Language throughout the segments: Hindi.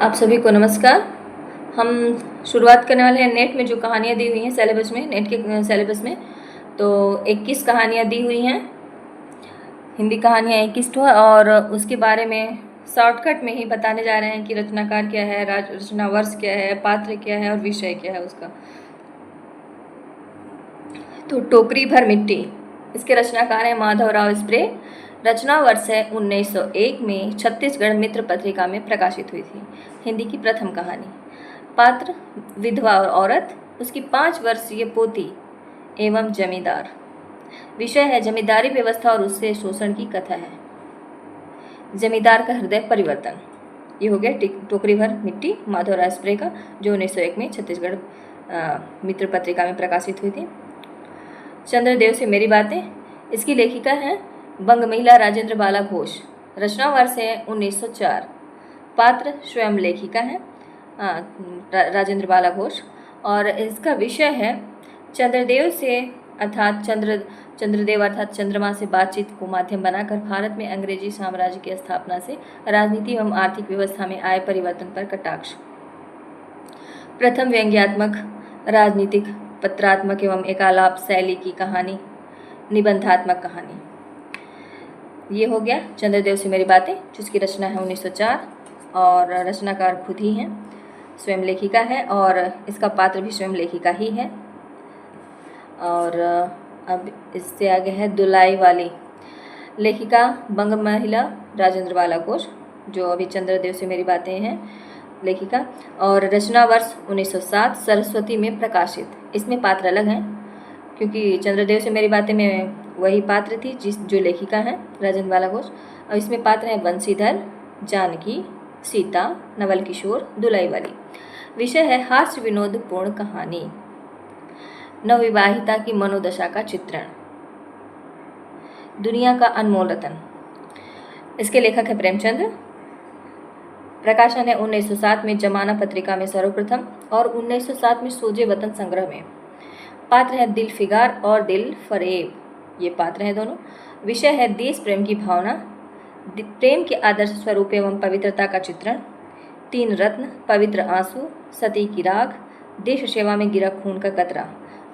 आप सभी को नमस्कार। हम शुरुआत करने वाले हैं नेट में जो कहानियाँ दी हुई हैं सिलेबस में, नेट के सिलेबस में। तो 21 कहानियाँ दी हुई हैं, हिंदी कहानियाँ 21 ठो, और उसके बारे में शॉर्टकट में ही बताने जा रहे हैं कि रचनाकार क्या है, रचना वर्ष क्या है, पात्र क्या है और विषय क्या है उसका। तो टोकरी भर मिट्टी, इसके रचनाकार हैं माधवराव स्प्रे। रचना वर्ष है 1901 में छत्तीसगढ़ मित्र पत्रिका में प्रकाशित हुई थी। हिंदी की प्रथम कहानी। पात्र विधवा और औरत, उसकी 5 वर्षीय पोती एवं जमींदार। विषय है जमींदारी व्यवस्था और उससे शोषण की कथा है। जमींदार का हृदय परिवर्तन। ये हो गया टोकरी भर मिट्टी माधवराव स्प्रे का, जो 1901 में छत्तीसगढ़ मित्र पत्रिका में प्रकाशित हुई थी। चंद्रदेव से मेरी बातें, इसकी लेखिका हैं बंग महिला राजेंद्र बाला घोष। रचना वर्ष है 1904। पात्र स्वयं लेखिका हैं राजेंद्र बाला घोष, और इसका विषय है चंद्रदेव से अर्थात चंद्रदेव अर्थात चंद्रमा से बातचीत को माध्यम बनाकर भारत में अंग्रेजी साम्राज्य की स्थापना से राजनीति एवं आर्थिक व्यवस्था में आए परिवर्तन पर कटाक्ष। प्रथम व्यंग्यात्मक, राजनीतिक, पत्रात्मक एवं एकालाप शैली की कहानी, निबंधात्मक कहानी। ये हो गया चंद्रदेव से मेरी बातें, जिसकी रचना है 1904 और रचनाकार खुद ही हैं, स्वयं लेखिका है, और इसका पात्र भी स्वयं लेखिका ही है। और अब इससे आगे है दुलाई वाली। लेखिका बंग महिला राजेंद्र बाला घोष, जो अभी चंद्रदेव से मेरी बातें हैं लेखिका, और रचना वर्ष 1907 सरस्वती में प्रकाशित। इसमें पात्र अलग हैं, क्योंकि चंद्रदेव से मेरी बातें में वही पात्र थी जो लेखिका हैं राजेंद्र बाला घोष, और इसमें पात्र हैं बंसीधर, जानकी, सीता, नवल किशोर, दुलाई वाली। विषय है हास्य विनोदपूर्ण कहानी, नवविवाहिता की मनोदशा का चित्रण, दुनिया का अनमोल रतन। इसके लेखक है प्रेमचंद्र। प्रकाशन है 1907 में जमाना पत्रिका में सर्वप्रथम, और 1907 में सोजे वतन संग्रह में। पात्र है दिल फिगार और दिल फरेब, ये पात्र हैं दोनों। विषय है देश प्रेम की भावना, प्रेम के आदर्श स्वरूप एवं पवित्रता का चित्रण, 3 रत्न, पवित्र आंसू, सती की राख, देश सेवा में गिरा खून का कतरा।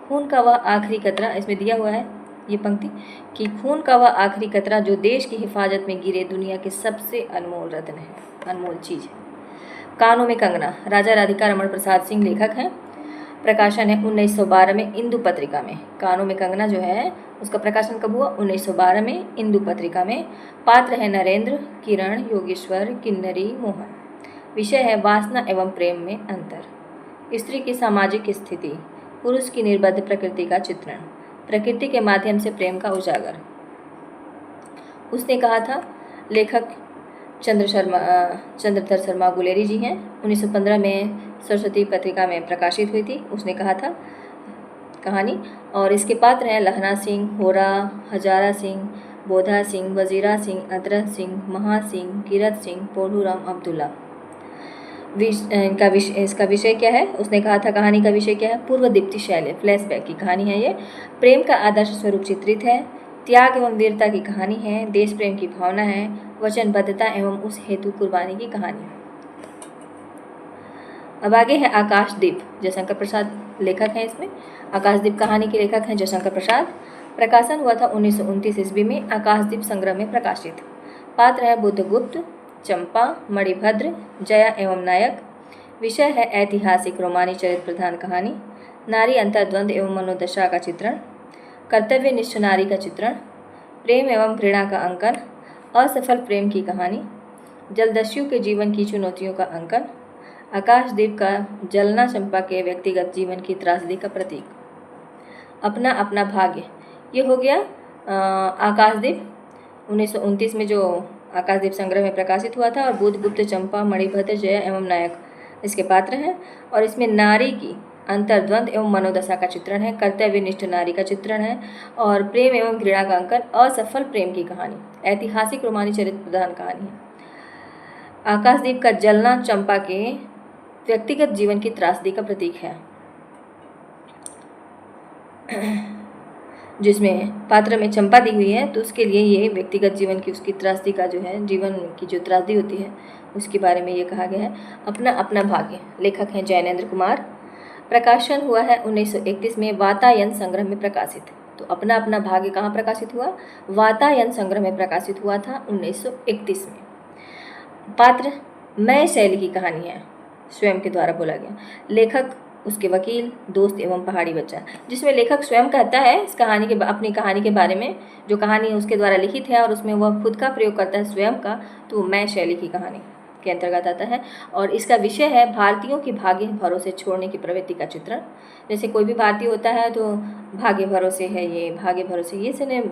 खून का वह आखिरी कतरा, इसमें दिया हुआ है ये पंक्ति कि खून का वह आखिरी कतरा जो देश की हिफाजत में गिरे दुनिया के सबसे अनमोल रत्न है, अनमोल चीज़ है। कानों में कंगना, राजा राधिका रमण प्रसाद सिंह लेखक हैं। प्रकाशन है 1912 में इंदु पत्रिका में। कानों में कंगना जो है उसका प्रकाशन कब हुआ? 1912 में इंदु पत्रिका में। पात्र है नरेंद्र, किरण, योगेश्वर, किन्नरी, मोहन। विषय है वासना एवं प्रेम में अंतर, स्त्री की सामाजिक स्थिति, पुरुष की निर्बद्ध प्रकृति का चित्रण, प्रकृति के माध्यम से प्रेम का उजागर। उसने कहा था, लेखक चंद्रधर शर्मा गुलेरी जी हैं। 1915 में सरस्वती पत्रिका में प्रकाशित हुई थी। उसने कहा था कहानी, और इसके पात्र हैं लहना सिंह, होरा, हजारा सिंह, बोधा सिंह, वजीरा सिंह, अदरत सिंह, महा सिंह, किरत सिंह, पोलूराम अब्दुल्ला। इसका विषय क्या है? उसने कहा था कहानी का विषय क्या है? पूर्व दीप्ति शैली, फ्लैशबैक की कहानी है ये। प्रेम का आदर्श स्वरूप चित्रित है, त्याग एवं वीरता की कहानी है, देश प्रेम की भावना है, वचनबद्धता एवं उस हेतु कुर्बानी की कहानी है। अब आगे है आकाशदीप, जयशंकर प्रसाद लेखक हैं इसमें। आकाशदीप कहानी के लेखक हैं जयशंकर प्रसाद। प्रकाशन हुआ था 1929 ईस्वी में, आकाशदीप संग्रह में प्रकाशित। पात्र है बुद्धगुप्त, चंपा, मणिभद्र, जया एवं नायक। विषय है ऐतिहासिक रोमानी चरित्र प्रधान कहानी, नारी अंतर्द्वंद एवं मनोदशा का चित्रण, कर्तव्यनिष्ठ नारी का चित्रण, प्रेम एवं घृणा का अंकन, असफल प्रेम की कहानी, जलदस्यु के जीवन की चुनौतियों का अंकन, आकाशदीप का जलना चंपा के व्यक्तिगत जीवन की त्रासदी का प्रतीक, अपना अपना भाग्य। ये हो गया आकाशदीप 1929 में जो आकाशदीप संग्रह में प्रकाशित हुआ था। और बुद्धगुप्त, चंपा, मणिभद्र, जया एवं नायक इसके पात्र हैं, और इसमें नारी की अंतर्द्वंद एवं मनोदशा का चित्रण है, कर्तव्यनिष्ठ नारी का चित्रण है, और प्रेम एवं घृणा का अंकन, असफल प्रेम की कहानी, ऐतिहासिक रोमानी चरित्र प्रधान कहानी है। आकाशदीप का जलना चंपा के व्यक्तिगत जीवन की त्रासदी का प्रतीक है। जिसमें पात्र में चंपा दी हुई है, तो उसके लिए ये व्यक्तिगत जीवन की उसकी त्रासदी का जो है, जीवन की जो त्रासदी होती है उसके बारे में ये कहा गया है। अपना अपना भाग्य, लेखक हैं जैनेन्द्र कुमार। प्रकाशन हुआ है 1931 में, वातायन संग्रह में प्रकाशित। तो अपना अपना भाग्य कहाँ प्रकाशित हुआ? वातायन संग्रह में प्रकाशित हुआ था 1931 में। पात्र मैं शैली की कहानी है, स्वयं के द्वारा बोला गया। लेखक उसके वकील, दोस्त एवं पहाड़ी बच्चा, जिसमें लेखक स्वयं कहता है इस कहानी के अपनी कहानी के बारे में, जो कहानी उसके द्वारा लिखित है और उसमें वह खुद का प्रयोग करता है स्वयं का, तो मैं शैली की कहानी के अंतर्गत आता है। और इसका विषय है भारतीयों की भाग्य भरोसे छोड़ने की प्रवृत्ति का चित्रण। जैसे कोई भी भारतीय होता है तो भाग्य भरोसे है, ये भाग्य भरोसे, ये से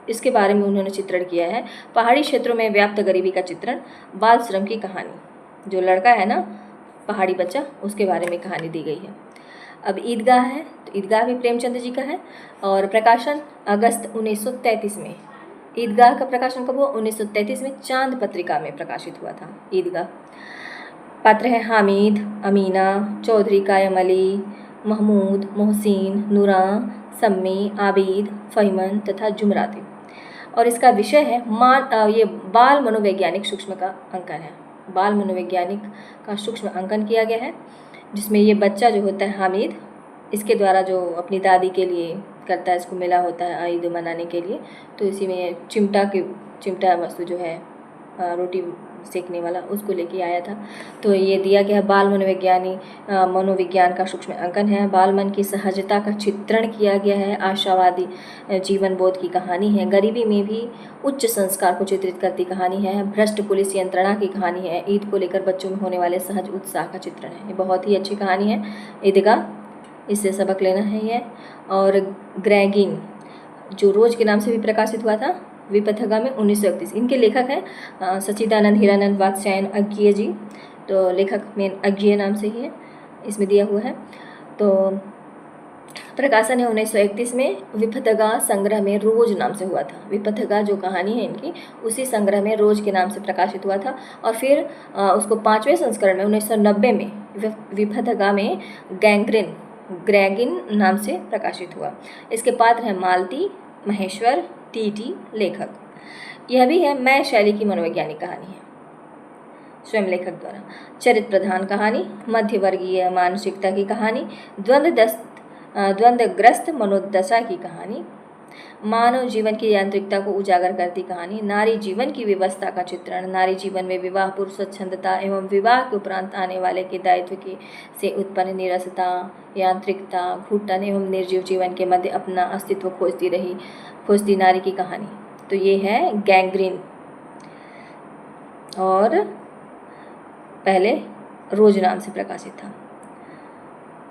इसके बारे में उन्होंने चित्रण किया है। पहाड़ी क्षेत्रों में व्याप्त गरीबी का चित्रण, बाल श्रम की कहानी, जो लड़का है ना पहाड़ी बच्चा, उसके बारे में कहानी दी गई है। अब ईदगाह है, तो ईदगाह भी प्रेमचंद जी का है और प्रकाशन अगस्त 1933 में। ईदगाह का प्रकाशन कब हुआ? 1933 में चांद पत्रिका में प्रकाशित हुआ था ईदगाह। पात्र हैं हामिद, अमीना, चौधरी कायम अली, महमूद, मोहसिन, नूरा, सम्मी, आबिद, फ़हीमन तथा जुमराती। और इसका विषय है ये बाल मनोवैज्ञानिक सूक्ष्म का अंकन है। बाल मनोवैज्ञानिक का सूक्ष्म अंकन किया गया है, जिसमें ये बच्चा जो होता है हामिद, इसके द्वारा जो अपनी दादी के लिए करता है, इसको मिला होता है ईद मनाने के लिए, तो इसी में चिमटा वस्तु जो है रोटी सेकने वाला, उसको लेके आया था। तो ये दिया गया बाल मनोविज्ञान का सूक्ष्म अंकन है। बाल मन की सहजता का चित्रण किया गया है। आशावादी जीवन बोध की कहानी है। गरीबी में भी उच्च संस्कार को चित्रित करती कहानी है। भ्रष्ट पुलिस यंत्रणा की कहानी है। ईद को लेकर बच्चों में होने वाले सहज उत्साह का चित्रण है। ये बहुत ही अच्छी कहानी है ईदगाह, इससे सबक लेना है ये। और ग्रेगिन, जो रोज के नाम से भी प्रकाशित हुआ था, विपथगा में 1931। इनके लेखक हैं सच्चिदानंद हीरानंद वात्स्यायन अज्ञेय जी, तो लेखक में अज्ञेय नाम से ही है, इसमें दिया हुआ है। तो प्रकाशन है 1931 में। विपथगा संग्रह में रोज नाम से हुआ था। विपथगा जो कहानी है इनकी, उसी संग्रह में रोज के नाम से प्रकाशित हुआ था। और फिर उसको 5वें संस्करण में 1990 में विपथगा में ग्रेगिन नाम से प्रकाशित हुआ। इसके पात्र हैं मालती, महेश्वर, टीटी। लेखक यह भी है मैं शैली की मनोवैज्ञानिक कहानी है, स्वयं लेखक द्वारा। चरित्र प्रधान कहानी, मध्यवर्गीय मानसिकता की कहानी, द्वंद्वग्रस्त मनोदशा की कहानी, मानव जीवन की यांत्रिकता को उजागर करती कहानी, नारी जीवन की व्यवस्था का चित्रण, नारी जीवन में विवाह पूर्व स्वच्छंदता एवं विवाह के उपरांत आने वाले के दायित्व की से उत्पन्न नीरसता, यांत्रिकता, घुटन एवं निर्जीव जीवन के मध्य अपना अस्तित्व खोजती नारी की कहानी। तो ये है गैंग्रीन। और पहले रोज नाम से प्रकाशित था।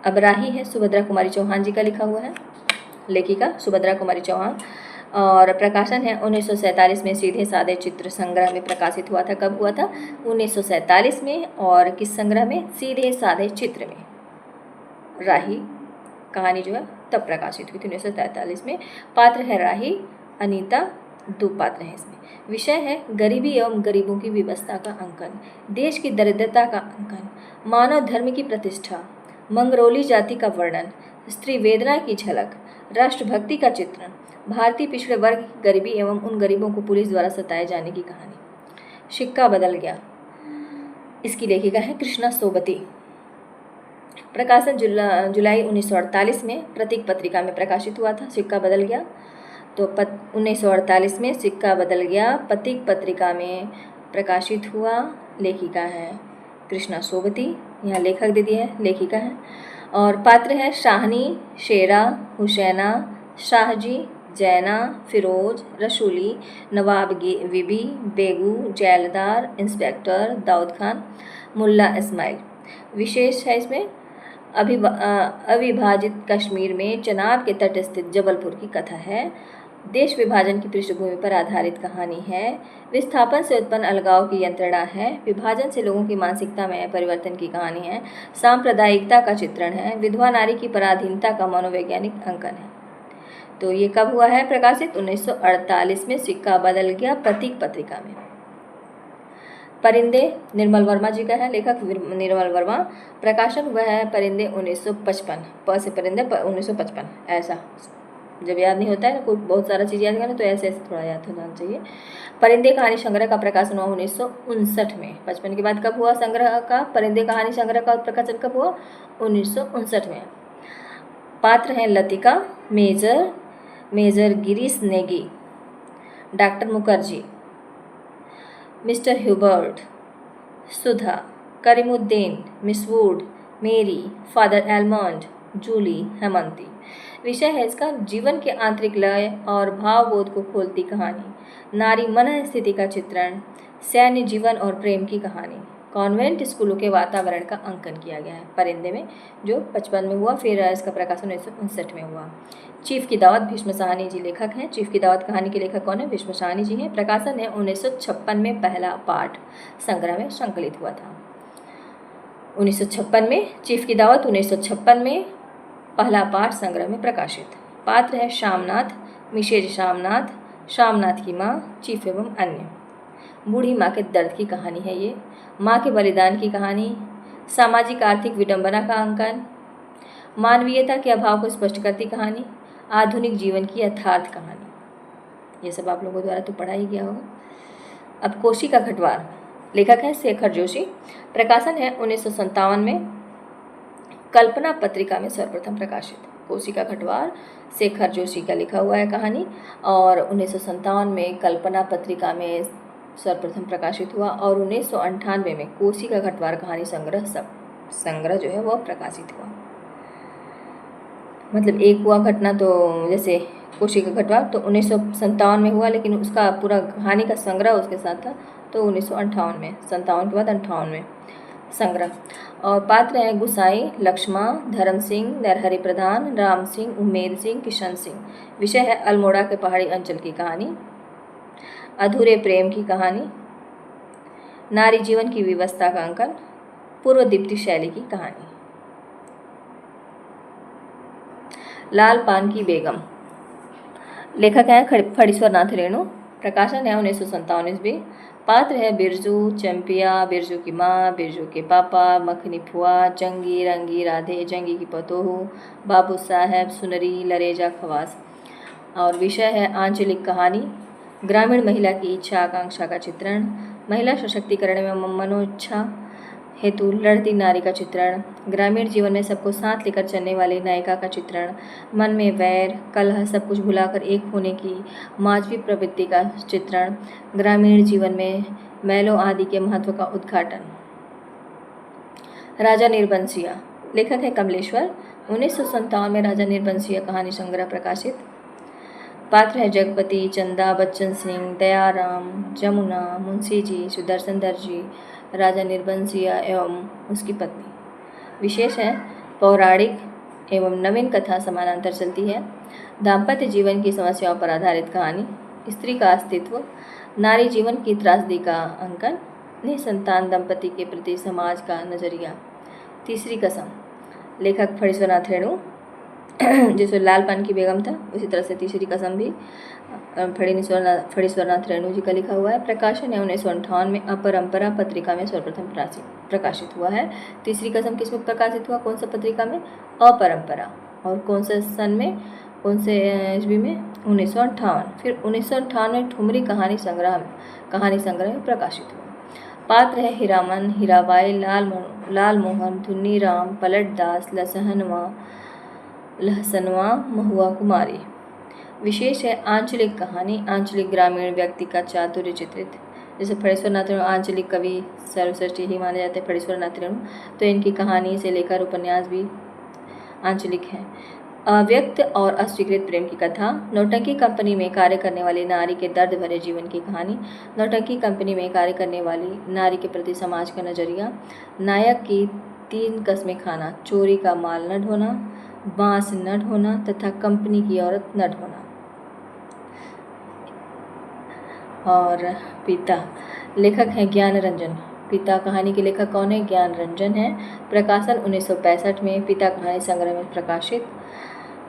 अब राही है सुभद्रा कुमारी चौहान जी का लिखा हुआ है, लेखिका सुभद्रा कुमारी चौहान। और प्रकाशन है 1947 में सीधे साधे चित्र संग्रह में प्रकाशित हुआ था। कब हुआ था? 1947 में। और किस संग्रह में? सीधे साधे चित्र में राही कहानी जो है तब प्रकाशित हुई थी 1943 में। पात्र है राही, अनीता, 2 पात्र हैं इसमें। विषय है गरीबी एवं गरीबों की व्यवस्था का अंकन, देश की दरिद्रता का अंकन, मानव धर्म की प्रतिष्ठा, मंगरोली जाति का वर्णन, स्त्री वेदना की झलक, राष्ट्रभक्ति का चित्रण, भारतीय पिछड़े वर्ग की गरीबी एवं उन गरीबों को पुलिस द्वारा सताए जाने की कहानी। सिक्का बदल गया, इसकी लेखिका है कृष्णा सोबती। प्रकाशन जुलाई 1948 में प्रतीक पत्रिका में प्रकाशित हुआ था सिक्का बदल गया। तो 1948 में सिक्का बदल गया प्रतीक पत्रिका में प्रकाशित हुआ। लेखिका है कृष्णा सोबती, यहाँ लेखक दीदी है, लेखिका है। और पात्र है शाहनी, शेरा, हुसैना, शाहजी, जैना, फिरोज, रसूली, नवाब बीबी, बेगू, जैलदार, इंस्पेक्टर, दाऊद खान, मुल्ला इस्माइल। विशेष है इसमें अविभाजित कश्मीर में चनाब के तट स्थित जबलपुर की कथा है। देश विभाजन की पृष्ठभूमि पर आधारित कहानी है। विस्थापन से उत्पन्न अलगाव की यंत्रणा है। विभाजन से लोगों की मानसिकता में परिवर्तन की कहानी है। सांप्रदायिकता का चित्रण है। विधवा नारी की पराधीनता का मनोवैज्ञानिक अंकन है। तो ये कब हुआ है प्रकाशित? 1948 में सिक्का बदल गया प्रतीक पत्रिका में। परिंदे निर्मल वर्मा जी का है, लेखक निर्मल वर्मा। प्रकाशन हुआ है परिंदे 1955, प से परिंदे 1955 ऐसा। जब याद नहीं होता है ना कोई बहुत सारा चीज़ याद करना तो ऐसे ऐसे थोड़ा याद हो जाना चाहिए। परिंदे कहानी संग्रह का प्रकाशन हुआ 1959 में। 55 के बाद कब हुआ संग्रह का परिंदे कहानी संग्रह का प्रकाशन कब हुआ? 1959 में। पात्र हैं Latika, major Girish Negi, doctor Mukherjee, mister Hubert, Sudha, Karimuddin, miss Wood, Mary, father Elmond, Julie, Hemanti. विषय है इसका जीवन के आंतरिक लय और भावबोध को खोलती कहानी, नारी मन स्थिति का चित्रण, सैन्य जीवन और प्रेम की कहानी। कॉन्वेंट स्कूलों के वातावरण का अंकन किया गया है परिंदे में, जो 55 में हुआ, फिर इसका प्रकाशन 1959 में हुआ। चीफ की दावत भीष्म साहनी जी लेखक हैं। चीफ की दावत कहानी के लेखक कौन है? भीष्म साहनी जी हैं। प्रकाशन है 1956 में, पहला पाठ संग्रह में संकलित हुआ था 1956 में। चीफ की दावत 1956 में पहला पाठ संग्रह में प्रकाशित। पात्र है शामनाथ, मिसेज शामनाथ, शामनाथ की माँ, चीफ एवं अन्य। बूढ़ी माँ के दर्द की कहानी है ये, माँ के बलिदान की कहानी, सामाजिक आर्थिक विडंबना का अंकन, मानवीयता के अभाव को स्पष्ट करती कहानी, आधुनिक जीवन की यथार्थ कहानी। ये सब आप लोगों द्वारा तो पढ़ा ही गया होगा। अब कोशी का खटवार, लेखक है शेखर जोशी। प्रकाशन है 1957 में, कल्पना पत्रिका में सर्वप्रथम प्रकाशित। कोशी का खटवार शेखर जोशी का लिखा हुआ है कहानी, और 1957 में कल्पना पत्रिका में सर्वप्रथम प्रकाशित हुआ, और 1998 में कोशी का खटवार कहानी संग्रह जो है वह प्रकाशित हुआ। मतलब एक हुआ घटना, तो जैसे कोशी का खटवार तो 1957 में हुआ, लेकिन उसका पूरा कहानी का संग्रह उसके साथ था, तो 1958 में, 57 के बाद 58 में संग्रह। और पात्र हैं गुसाई, लक्ष्मा, धर्म सिंह, नरहरि प्रधान, राम सिंह, उमेद सिंह, किशन सिंह। विषय है अल्मोड़ा के पहाड़ी अंचल की कहानी, अधूरे प्रेम की कहानी, नारी जीवन की विवस्था का अंकन, पूर्व दीप्ति शैली की कहानी। लाल पान की बेगम, लेखक हैं फणीश्वर नाथ रेणु। प्रकाशन है 1957 ईस्वी। पात्र है बिरजू, चंपिया, बिरजू की माँ, बिरजू के पापा, मखनी फुआ, जंगी, रंगी, राधे, जंगी की पतोहू, बाबू साहब, सुनरी, लरेजा, खवास। और विषय है आंचलिक कहानी, ग्रामीण महिला की इच्छा आकांक्षा का चित्रण, महिला सशक्तिकरण में मनोइच्छा हेतु लड़ती नारी का चित्रण, ग्रामीण जीवन में सबको साथ लेकर चलने वाली नायिका का चित्रण, मन में वैर कलह सब कुछ भुलाकर एक होने की मानवीय प्रवृत्ति का चित्रण, ग्रामीण जीवन में मैलों आदि के महत्व का उद्घाटन। राजा निर्बंसिया, लेखक है कमलेश्वर। 1957 में राजा निर्बंसिया कहानी संग्रह प्रकाशित। पात्र है जगपति, चंदा, बच्चन सिंह, दयाराम, जमुना, मुंशी जी, सुदर्शन दर्जी, राजा निर्बंसिया एवं उसकी पत्नी। विशेष है पौराणिक एवं नवीन कथा समानांतर चलती है। दाम्पत्य जीवन की समस्याओं पर आधारित कहानी, स्त्री का अस्तित्व, नारी जीवन की त्रासदी का अंकन, निसंतान दंपति के प्रति समाज का नजरिया। तीसरी कसम, लेखक फणीश्वरनाथ रेणु। जैसे लाल पान की बेगम था, उसी तरह से तीसरी कसम भी फणीश्वरनाथ रेणु जी का लिखा हुआ है। प्रकाशन है 1958 में, अपरंपरा पत्रिका में सर्वप्रथम प्रकाशित हुआ है। तीसरी कसम किस में प्रकाशित हुआ, कौन सा पत्रिका में? अपरंपरा। और कौन से सन में, कौन से ईस्वी में? 1958। फिर 1958 में ठुमरी कहानी संग्रह में प्रकाशित हुआ। पात्र है हीरामन, हीराबाई, लाल मोहन, धुन्नी राम, पलट दास, लहसनवा, महुआ कुमारी। विशेष है आंचलिक कहानी, आंचलिक ग्रामीण व्यक्ति का चातुर्य चित्रित। जैसे फणीश्वरनाथ रेणु आंचलिक कवि सर्वश्रेष्ठ ही माने जाते हैं फणीश्वरनाथ रेणु, तो इनकी कहानी से लेकर उपन्यास भी आंचलिक हैं। अव्यक्त और अस्वीकृत प्रेम की कथा, नौटंकी कंपनी में कार्य करने वाली नारी के दर्द भरे जीवन की कहानी, नौटंकी कंपनी में कार्य करने वाली नारी के प्रति समाज का नजरिया, नायक की 3 कस्में खाना, चोरी का माल न ढोना, बांस न ढोना तथा कंपनी की औरत न ढोना। और पिता, लेखक हैं ज्ञान रंजन। पिता कहानी के लेखक कौन है? ज्ञान रंजन है। प्रकाशन 1965 में, पिता कहानी संग्रह में प्रकाशित।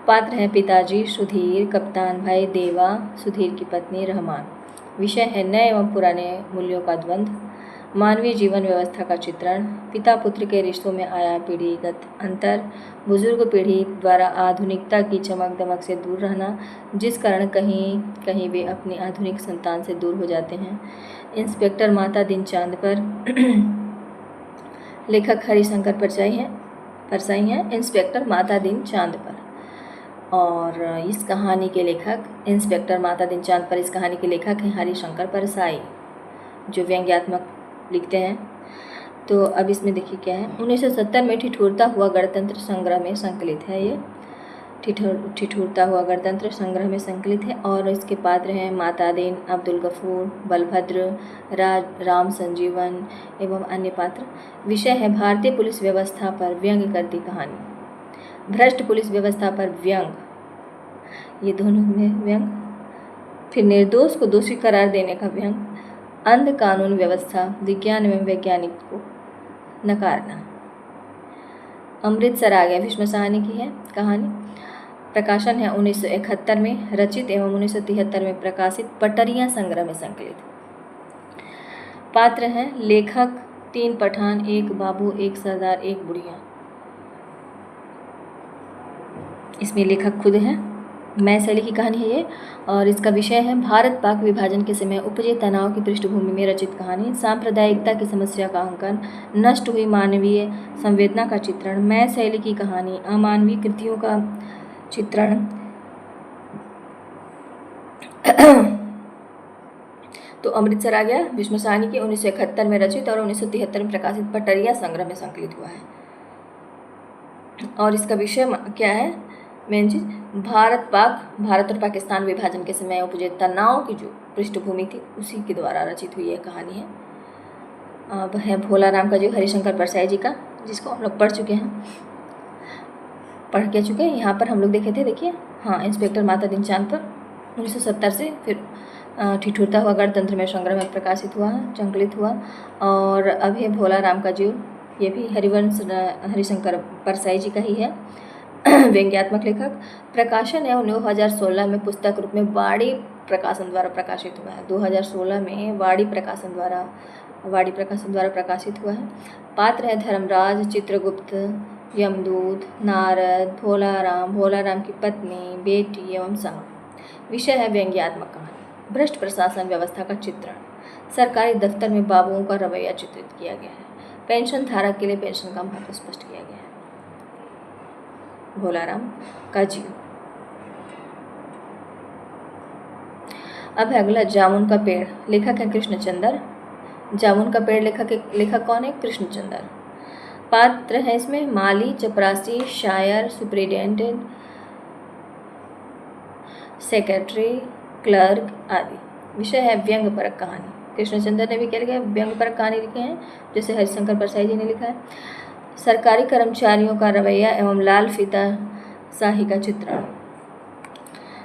पात्र हैं पिताजी सुधीर, कप्तान भाई देवा, सुधीर की पत्नी रहमान। विषय है नए एवं पुराने मूल्यों का द्वंद्व, मानवीय जीवन व्यवस्था का चित्रण, पिता पुत्र के रिश्तों में आया पीढ़ीगत अंतर, बुजुर्ग पीढ़ी द्वारा आधुनिकता की चमक दमक से दूर रहना, जिस कारण कहीं कहीं वे अपनी आधुनिक संतान से दूर हो जाते हैं। इंस्पेक्टर माता दिन चांद पर लेखक हरिशंकर परसाई हैं इंस्पेक्टर माता दिन चांद पर। और इस कहानी के लेखक इंस्पेक्टर माता दिन चांद पर इस कहानी के लेखक हैं हरिशंकर परसाई, जो व्यंग्यात्मक लिखते हैं। तो अब इसमें देखिए क्या है। 1970 में ठिठुरता हुआ गणतंत्र संग्रह में संकलित है। ये ठिठुरता हुआ गणतंत्र संग्रह में संकलित है। और इसके पात्र हैं माता दिन, अब्दुल गफूर, बलभद्र, राम संजीवन एवं अन्य पात्र। विषय है भारतीय पुलिस व्यवस्था पर व्यंग्य करती कहानी। भ्रष्ट पुलिस व्यवस्था पर व्यंग, ये दोनों में व्यंग। फिर निर्दोष को दोषी करार देने का व्यंग। अंध कानून व्यवस्था, विज्ञान एवं वैज्ञानिक को नकारना। अमृतसर आ गया भीष्म साहनी की है कहानी। प्रकाशन है 1971 में, रचित एवं 1973 में प्रकाशित, पटरियां संग्रह में संकलित। पात्र हैं लेखक 3 पठान, 1 बाबू, 1 सरदार, 1 बुढ़िया। इसमें लेखक खुद हैं। मैं शैली की कहानी है ये। और इसका विषय है भारत पाक विभाजन के समय उपजे तनाव की पृष्ठभूमि में रचित कहानी। सांप्रदायिकता की समस्या का अंकन, नष्ट हुई मानवीय संवेदना का चित्रण। मैं शैली की कहानी, अमानवीय कृतियों का चित्रण। तो अमृतसर आ गया भीष्म साहनी के 1971 में रचित और 1973 में प्रकाशित पटरिया संग्रह में संकलित हुआ है। और इसका विषय क्या है, मेन चीज, भारत और पाकिस्तान विभाजन के समय उपजे तनाव की जो पृष्ठभूमि थी उसी के द्वारा रचित हुई यह कहानी है। अब है भोला राम का जी, हरिशंकर परसाई जी का, जिसको हम लोग पढ़ चुके हैं। यहाँ पर हम लोग देखे थे, देखिए हाँ, इंस्पेक्टर माता दिन चांद पर 1970 से फिर ठिठुरता हुआ गणतंत्र में संग्रह में प्रकाशित हुआ है, संकलित हुआ। और अब है भोला राम का जीव, ये भी हरिशंकर परसाई जी का ही है, व्यंग्यात्मक लेखक। प्रकाशन है 2016 में पुस्तक रूप में वाड़ी प्रकाशन द्वारा प्रकाशित हुआ है। 2016 में वाड़ी प्रकाशन द्वारा प्रकाशित हुआ है। पात्र है धर्मराज, चित्रगुप्त, यमदूत, नारद, भोला राम की पत्नी, बेटी एवं साहब। विषय है व्यंग्यात्मक कहानी। भ्रष्ट प्रशासन व्यवस्था का चित्रण। सरकारी दफ्तर में बाबुओं का रवैया चित्रित किया गया है। पेंशन धारक के लिए पेंशन का महत्व स्पष्ट किया गया है। भोला राम का जीव। अब है अगला जामुन का पेड़, लेखक है कृष्णचंद्र। जामुन का पेड़ लेखक कौन है, कृष्णचंद्र। पात्र है इसमें माली, चपरासी, शायर, सुप्रिटेंडेंट, सेक्रेटरी, क्लर्क आदि। विषय है व्यंग्यपरक कहानी। कृष्णचंद्र ने भी क्या लिखा है, व्यंग्यपरक कहानी लिखे हैं, जैसे हरिशंकर परसाई जी ने लिखा है। सरकारी कर्मचारियों का रवैया एवं लाल फीता शाही का चित्रण।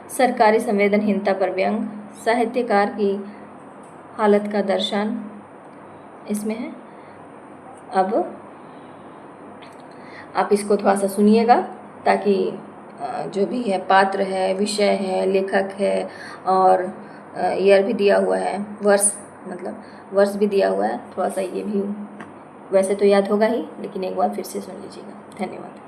सरकारी संवेदनहीनता पर व्यंग। साहित्यकार की हालत का दर्शन इसमें है। अब आप इसको थोड़ा सा सुनिएगा, ताकि जो भी है पात्र है, विषय है, लेखक है, और ईयर भी दिया हुआ है, वर्ष भी दिया हुआ है। थोड़ा सा ये भी वैसे तो याद होगा ही, लेकिन एक बार फिर से सुन लीजिएगा। धन्यवाद।